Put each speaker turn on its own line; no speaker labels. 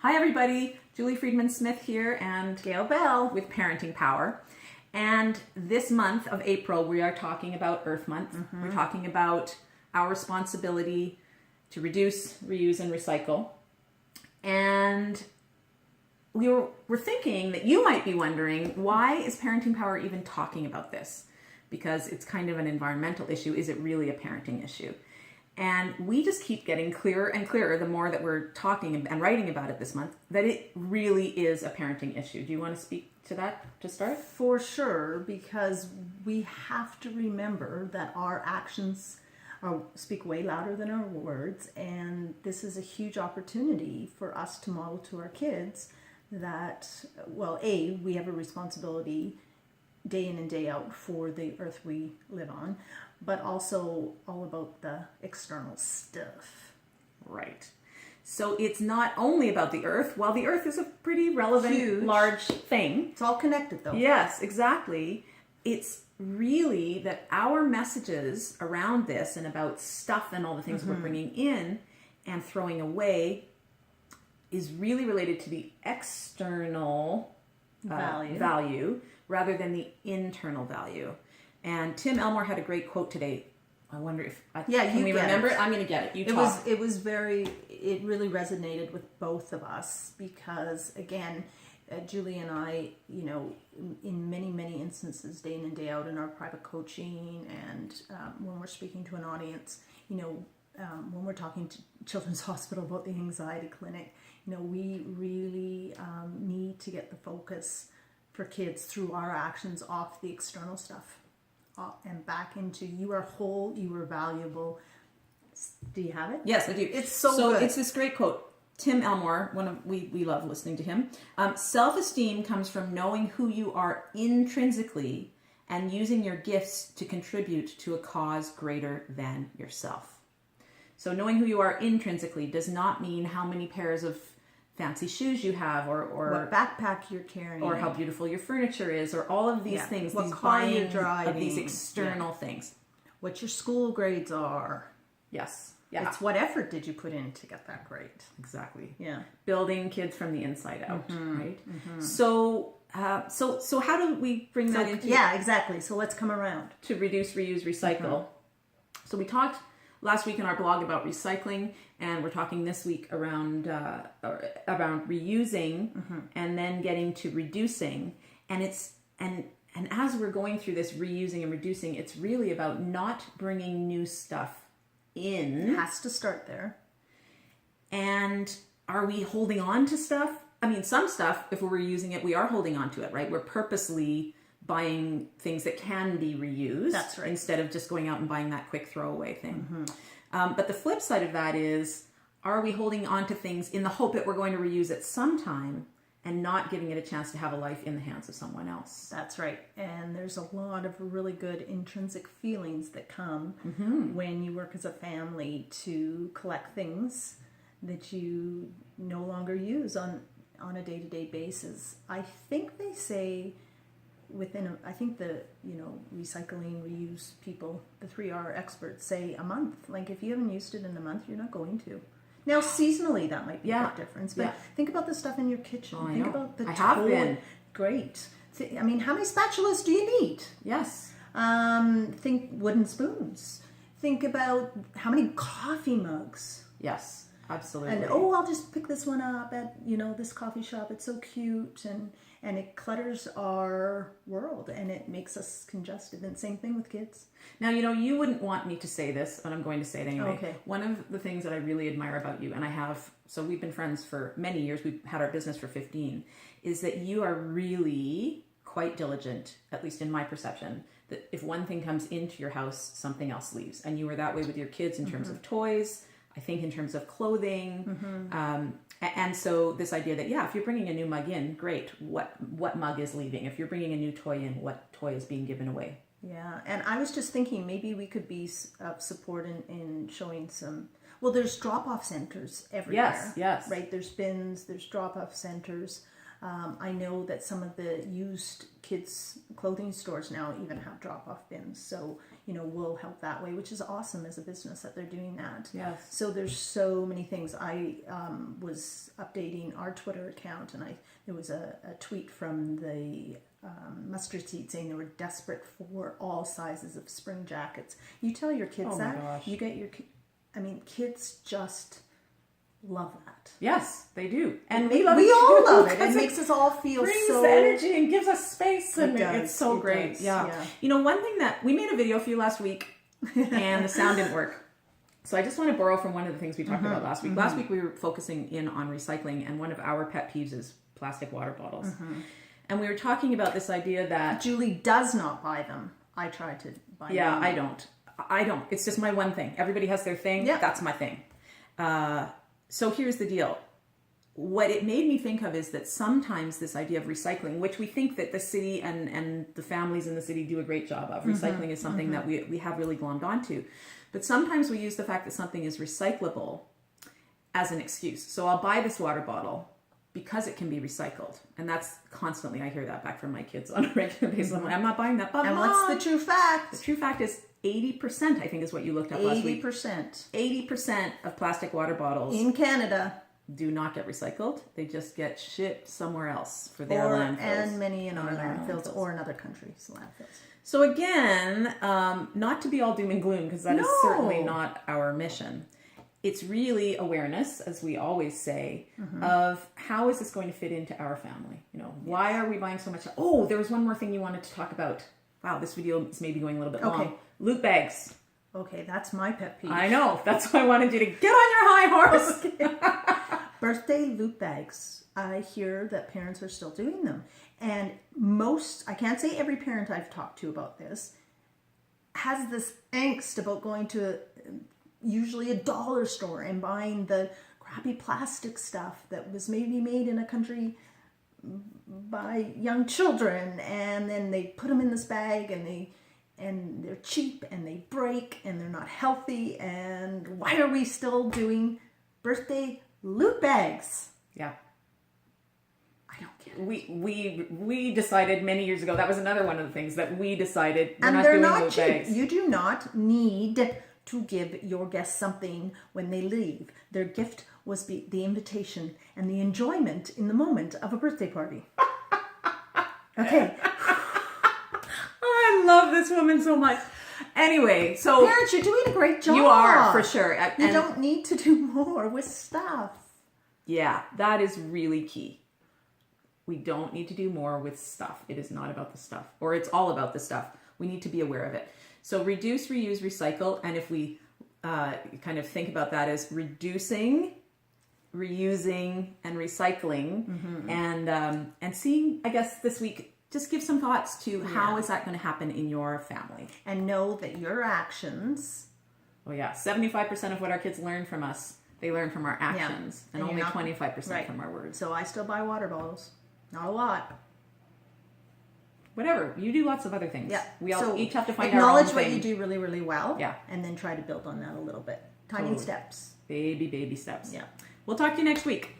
Hi everybody, Julie Friedman-Smith here and Gail Bell with Parenting Power. And this month of April, we are talking about Earth Month. We're talking about our responsibility to reduce, reuse, and recycle. And we're thinking that you might be wondering, why is Parenting Power even talking about this? Because it's kind of an environmental issue. Is it really a parenting issue? And we just keep getting clearer and clearer the more that we're talking and writing about it this month, that it really is a parenting issue. Do you want to speak to that to start?
For sure, because we have to remember that our actions speak way louder than our words, and this is a huge opportunity for us to model to our kids that, well, A, we have a responsibility day in and day out for the earth we live on, but also all about the external stuff.
Right. So it's not only about the earth. While the earth is a pretty relevant,
Huge.
large thing.
It's all connected though.
Yes, exactly. It's really that our messages around this and about stuff and all the things we're bringing in and throwing away is really related to the external value rather than the internal value. And Tim Elmore had a great quote today. I wonder if can we remember it? I'm going to get it.
It really resonated with both of us because again, Julie and I, in many instances, day in and day out in our private coaching, and when we're speaking to an audience, when we're talking to Children's Hospital about the anxiety clinic, we really need to get the focus for kids through our actions off the external stuff and back into you are whole, you are valuable. Do you have it?
Yes, I do.
It's so good.
It's this great quote. Tim Elmore, we love listening to him. Self-esteem comes from knowing who you are intrinsically and using your gifts to contribute to a cause greater than yourself. So knowing who you are intrinsically does not mean how many pairs of fancy shoes you have or
what backpack you're carrying
or how beautiful your furniture is or all of these things,
what
these
car you're
buying
driving,
of these external things.
what your school grades are.
Yes. Yeah.
It's what effort did you put in to get that grade?
Exactly.
Yeah.
Building kids from the inside out, right? So how do we bring that into?
Yeah, exactly. So let's come around
to reduce, reuse, recycle. So we talked last week in our blog about recycling, and we're talking this week around reusing, and then getting to reducing. And and as we're going through this reusing and reducing, it's really about not bringing new stuff in.
It has to start there.
And are we holding on to stuff? I mean, some stuff, if we're reusing it, we are holding on to it, right? We're purposely buying things that can be reused.
That's right.
Instead of just going out and buying that quick throwaway thing. But the flip side of that is, are we holding on to things in the hope that we're going to reuse it sometime and not giving it a chance to have a life in the hands of someone else?
That's right. And there's a lot of really good intrinsic feelings that come when you work as a family to collect things that you no longer use on a day-to-day basis. I think they say I think the recycling, reuse people, the 3R experts say a month. Like if you haven't used it in a month, you're not going to. Now seasonally that might be a big difference, but think about the stuff in your kitchen. Think about the toy. Great. I mean, how many spatulas do you need?
Yes.
Think wooden spoons. Think about how many coffee mugs.
Yes, absolutely.
And I'll just pick this one up at this coffee shop. It's so cute, and it clutters our world and it makes us congested. And same thing with kids.
Now, you wouldn't want me to say this, but I'm going to say it anyway.
Okay.
One of the things that I really admire about you, and so we've been friends for many years, we've had our business for 15, is that you are really quite diligent, at least in my perception, that if one thing comes into your house, something else leaves. And you were that way with your kids in terms of toys, I think in terms of clothing. And so this idea that, if you're bringing a new mug in, great. What mug is leaving? If you're bringing a new toy in, what toy is being given away?
Yeah, and I was just thinking maybe we could be of support in showing some. Well, there's drop-off centers everywhere.
Yes.
Right, there's bins, there's drop-off centers. I know that some of the used kids' clothing stores now even have drop-off bins. So, will help that way, which is awesome as a business that they're doing that.
Yes.
So there's so many things. I was updating our Twitter account, and there was a tweet from the mustard seed saying they were desperate for all sizes of spring jackets. You tell your kids that,
gosh.
you get kids just love that.
Yes, they do. And
we
love it
all
too,
love it. It
because
makes us all feel
brings
so...
the energy and gives us space, and
It does.
it's so
It
great.
does.
Yeah.
Yeah.
One thing that we made a video for you last week, and the sound didn't work. So I just want to borrow from one of the things we talked about last week. Last week we were focusing in on recycling, and one of our pet peeves is plastic water bottles. And we were talking about this idea that
Julie does not buy them. I try to buy them.
yeah, I don't. It's just my one thing. Everybody has their thing.
Yeah.
That's my thing. So here's the deal. What it made me think of is that sometimes this idea of recycling, which we think that the city and the families in the city do a great job of, recycling is something that we have really glommed onto. But sometimes we use the fact that something is recyclable as an excuse. So I'll buy this water bottle because it can be recycled. And that's constantly, I hear that back from my kids on a regular basis. I'm like, I'm not buying that. But
And
Mom,
what's the true fact?
the true fact is 80%, I think is what you looked up last week.
80%.
80% of plastic water bottles
In Canada.
do not get recycled. They just get shipped somewhere else for their
Or,
landfills.
and many in our
And our
landfills
landfills.
or in other countries' landfills.
So again, not to be all doom and gloom, because that is
No.
certainly not our mission. It's really awareness, as we always say, of how is this going to fit into our family? Why are we buying so much? Oh, there was one more thing you wanted to talk about. Wow, this video is maybe going a little bit long. Loot bags.
Okay, that's my pet peeve.
I know. That's why I wanted you to get on your high horse.
Birthday loot bags. I hear that parents are still doing them. And I can't say every parent I've talked to about this, has this angst about going to usually a dollar store and buying the crappy plastic stuff that was maybe made in a country by young children, and then they put them in this bag, and they're cheap and they break and they're not healthy. And why are we still doing birthday loot bags?
Yeah.
I don't get it.
We decided many years ago, that was another one of the things that we decided we're
And
not
they're
doing
not
loot
cheap.
bags.
You do not need to give your guests something when they leave. Their gift was the invitation and the enjoyment in the moment of a birthday party. Okay.
I love this woman so much. Anyway, so
Parents, you're doing a great job.
you are, for sure.
You don't need to do more with stuff.
Yeah, that is really key. We don't need to do more with stuff. It is not about the stuff, or it's all about the stuff. We need to be aware of it. So reduce, reuse, recycle. And if we kind of think about that as reducing, reusing, and recycling, and seeing, I guess this week, just give some thoughts to how is that going to happen in your family.
And know that your actions...
Oh yeah, 75% of what our kids learn from us, they learn from our actions, and
And
only
you're not-
25% from our words.
So I still buy water bottles. Not a lot.
Whatever, you do lots of other things.
Yeah.
We all
So
each have to find our own
acknowledge what
thing.
you do really, really well.
Yeah.
And then try to build on that a little bit. Tiny
Totally.
steps.
Baby steps.
Yeah.
We'll talk to you next week.